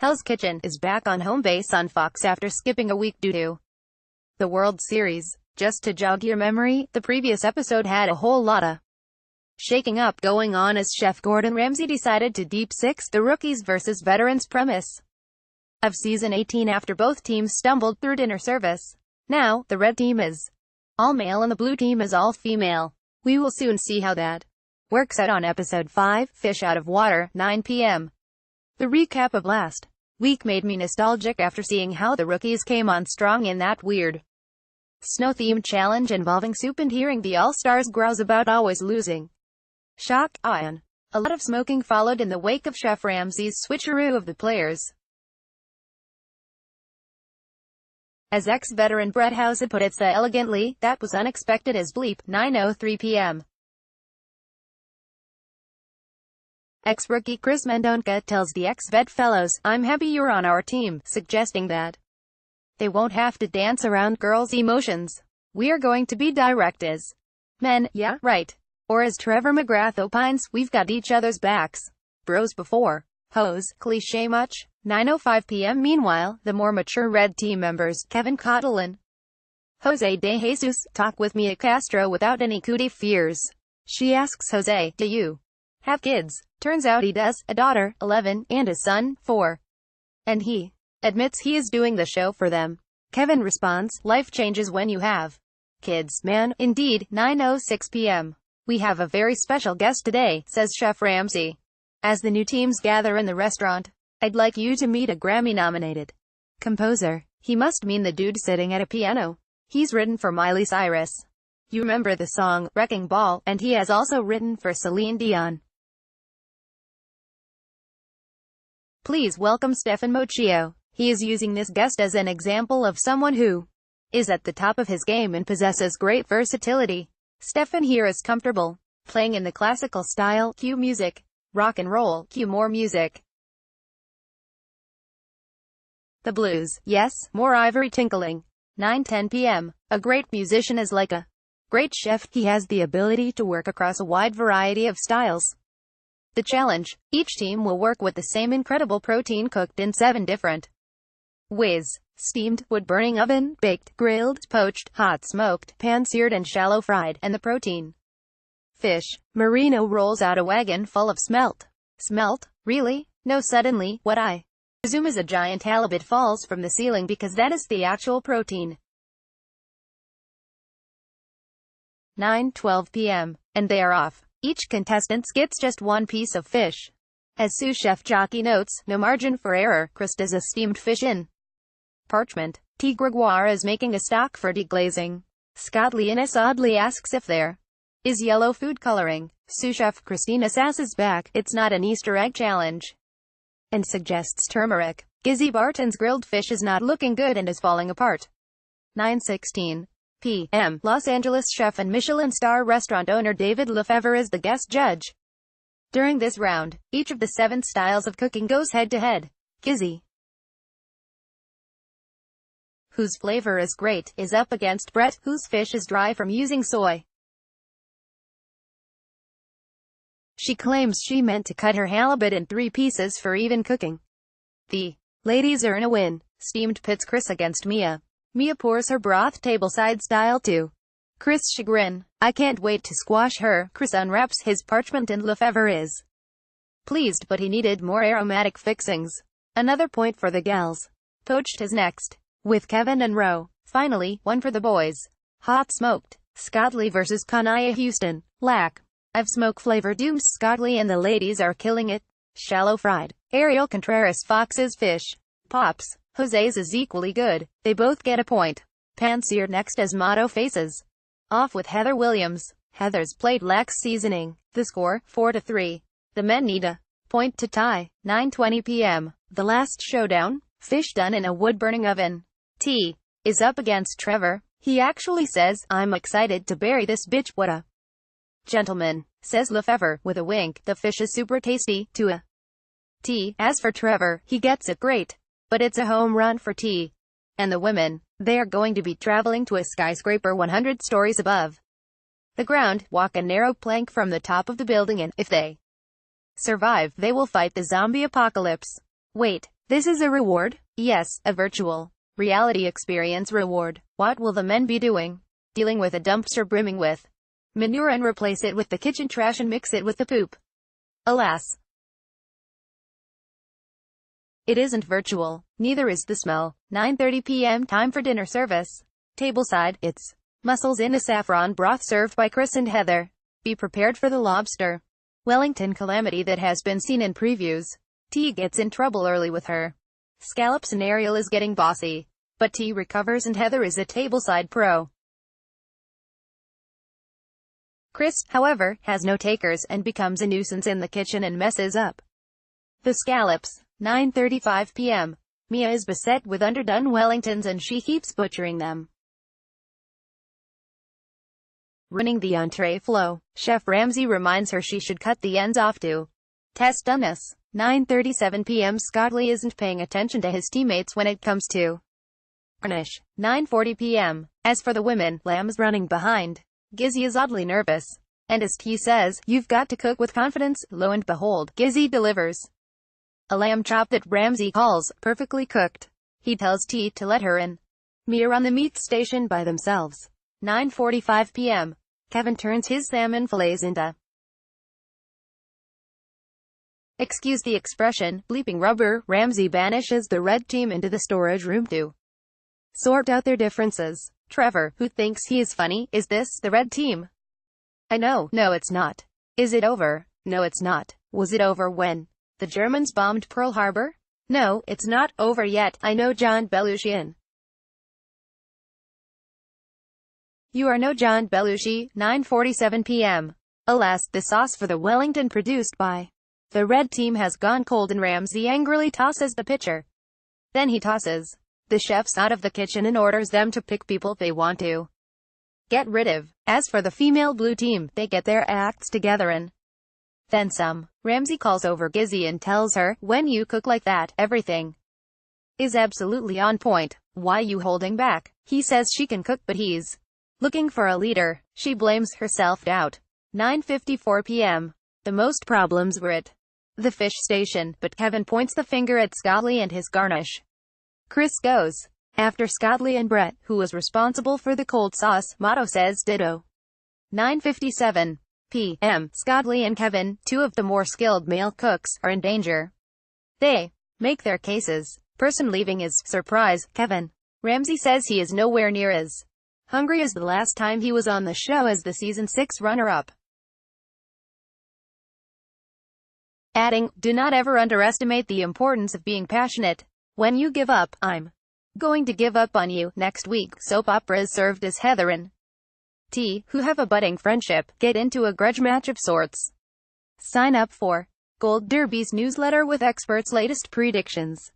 Hell's Kitchen is back on home base on Fox after skipping a week due to the World Series. Just to jog your memory, the previous episode had a whole lotta shaking up going on as Chef Gordon Ramsay decided to deep six the rookies versus veterans premise of season 18 after both teams stumbled through dinner service. Now, the red team is all male and the blue team is all female. We will soon see how that works out on episode 5, Fish Out of Water, 9 p.m. The recap of last week made me nostalgic after seeing how the rookies came on strong in that weird snow-themed challenge involving soup and hearing the All-Stars grouse about always losing. Shock, ion. A lot of smoking followed in the wake of Chef Ramsay's switcheroo of the players. As ex-veteran Brett House had put it so elegantly, that was unexpected as bleep, 9:03 p.m. Ex-rookie Chris Mendonca tells the ex-vet fellows, "I'm happy you're on our team," suggesting that they won't have to dance around girls' emotions. "We are going to be direct as men, yeah, right." Or as Trevor McGrath opines, "We've got each other's backs. Bros before hoes." Cliché much? 9:05 p.m. Meanwhile, the more mature red team members, Kevin Cottle and Jose de Jesus, talk with Mia Castro without any cootie fears. She asks Jose, "Do you have kids?" Turns out he does, a daughter, 11, and a son, 4. And he admits he is doing the show for them. Kevin responds, "Life changes when you have kids, man." Indeed, 9:06 p.m. "We have a very special guest today," says Chef Ramsay. As the new teams gather in the restaurant, "I'd like you to meet a Grammy-nominated composer." He must mean the dude sitting at a piano. He's written for Miley Cyrus. You remember the song, Wrecking Ball, and he has also written for Celine Dion. Please welcome Stefan Mochio. He is using this guest as an example of someone who is at the top of his game and possesses great versatility. Stefan here is comfortable playing in the classical style, cue music, rock and roll, cue more music. The blues, yes, more ivory tinkling. 9:10 p.m. A great musician is like a great chef. He has the ability to work across a wide variety of styles. The challenge: each team will work with the same incredible protein cooked in 7 different ways: steamed, wood-burning oven, baked, grilled, poached, hot smoked, pan-seared and shallow fried, and the protein fish. Marino rolls out a wagon full of smelt. Smelt? Really? No. Suddenly, what I presume is a giant halibut falls from the ceiling because that is the actual protein. 9:12 p.m. And they are off. Each contestant gets just one piece of fish. As sous chef Jockey notes, no margin for error. Chris does a steamed fish in parchment. T. Gregoire is making a stock for deglazing. Scott Leonis oddly asks if there is yellow food coloring. Sous chef Christina sasses back, "It's not an Easter egg challenge," and suggests turmeric. Gizzy Barton's grilled fish is not looking good and is falling apart. 9:16 p.m. Los Angeles chef and Michelin star restaurant owner David Lefevre is the guest judge. During this round, each of the 7 styles of cooking goes head-to-head. Gizzy, whose flavor is great, is up against Brett, whose fish is dry from using soy. She claims she meant to cut her halibut in 3 pieces for even cooking. The ladies earn a win. Steamed pits Chris against Mia. Mia pours her broth tableside style to Chris' chagrin. "I can't wait to squash her." Chris unwraps his parchment and Lefevre is pleased, but he needed more aromatic fixings. Another point for the gals. Poached is next, with Kevin and Roe. Finally, one for the boys. Hot smoked. Scott Lee versus Kanaya Houston. Lack of smoke flavor dooms Scott Lee and the ladies are killing it. Shallow fried. Ariel Contreras Fox's fish pops. Jose's is equally good. They both get a point. Pan-seared next as Motto faces off with Heather Williams. Heather's plate lacks seasoning. The score, 4-3. The men need a point to tie. 9:20 p.m. The last showdown. Fish done in a wood-burning oven. T is up against Trevor. He actually says, "I'm excited to bury this bitch." "What a gentleman," says Lefevre, with a wink. "The fish is super tasty." To a T. As for Trevor, he gets it great. But it's a home run for T. And the women. They are going to be traveling to a skyscraper 100 stories above the ground, walk a narrow plank from the top of the building and, if they survive, they will fight the zombie apocalypse. Wait. This is a reward? Yes, a virtual reality experience reward. What will the men be doing? Dealing with a dumpster brimming with manure and replace it with the kitchen trash and mix it with the poop. Alas, it isn't virtual. Neither is the smell. 9:30 p.m. Time for dinner service. Tableside, it's mussels in a saffron broth served by Chris and Heather. Be prepared for the lobster Wellington calamity that has been seen in previews. T gets in trouble early with her scallops and Ariel is getting bossy. But T recovers and Heather is a tableside pro. Chris, however, has no takers and becomes a nuisance in the kitchen and messes up the scallops. 9:35 p.m. Mia is beset with underdone Wellingtons and she keeps butchering them, ruining the entree flow. Chef Ramsay reminds her she should cut the ends off to test doneness. 9:37 p.m. Scott Lee isn't paying attention to his teammates when it comes to garnish. 9:40 p.m. As for the women, Lamb's running behind. Gizzy is oddly nervous, and as T says, "You've got to cook with confidence," lo and behold, Gizzy delivers a lamb chop that Ramsay calls perfectly cooked. He tells T to let her and Mia run the meat station by themselves. 9:45 p.m. Kevin turns his salmon fillets into, excuse the expression, bleeping rubber. Ramsay banishes the red team into the storage room to sort out their differences. Trevor, who thinks he is funny, "Is this the red team?" "I know. No, it's not." "Is it over?" "No, it's not." "Was it over when the Germans bombed Pearl Harbor?" "No, it's not over yet. I know John Belushi. You are no John Belushi." 9:47 p.m. Alas, the sauce for the Wellington produced by the red team has gone cold and Ramsay angrily tosses the pitcher. Then he tosses the chefs out of the kitchen and orders them to pick people they want to get rid of. As for the female blue team, they get their acts together and then some. Ramsay calls over Gizzy and tells her, "When you cook like that, everything is absolutely on point. Why you holding back?" He says she can cook but he's looking for a leader. She blames her self-doubt. 9:54 p.m. The most problems were at the fish station, but Kevin points the finger at Scott Lee and his garnish. Chris goes after Scott Lee and Brett, who was responsible for the cold sauce. Motto says ditto. 9:57 p.m. Scott Lee and Kevin, two of the more skilled male cooks, are in danger. They make their cases. Person leaving is, surprise, Kevin. Ramsay says he is nowhere near as hungry as the last time he was on the show as the season 6 runner-up, adding, "Do not ever underestimate the importance of being passionate. When you give up, I'm going to give up on you." Next week, soap operas served as Heather and T, who have a budding friendship, get into a grudge match of sorts. Sign up for Gold Derby's newsletter with experts' latest predictions.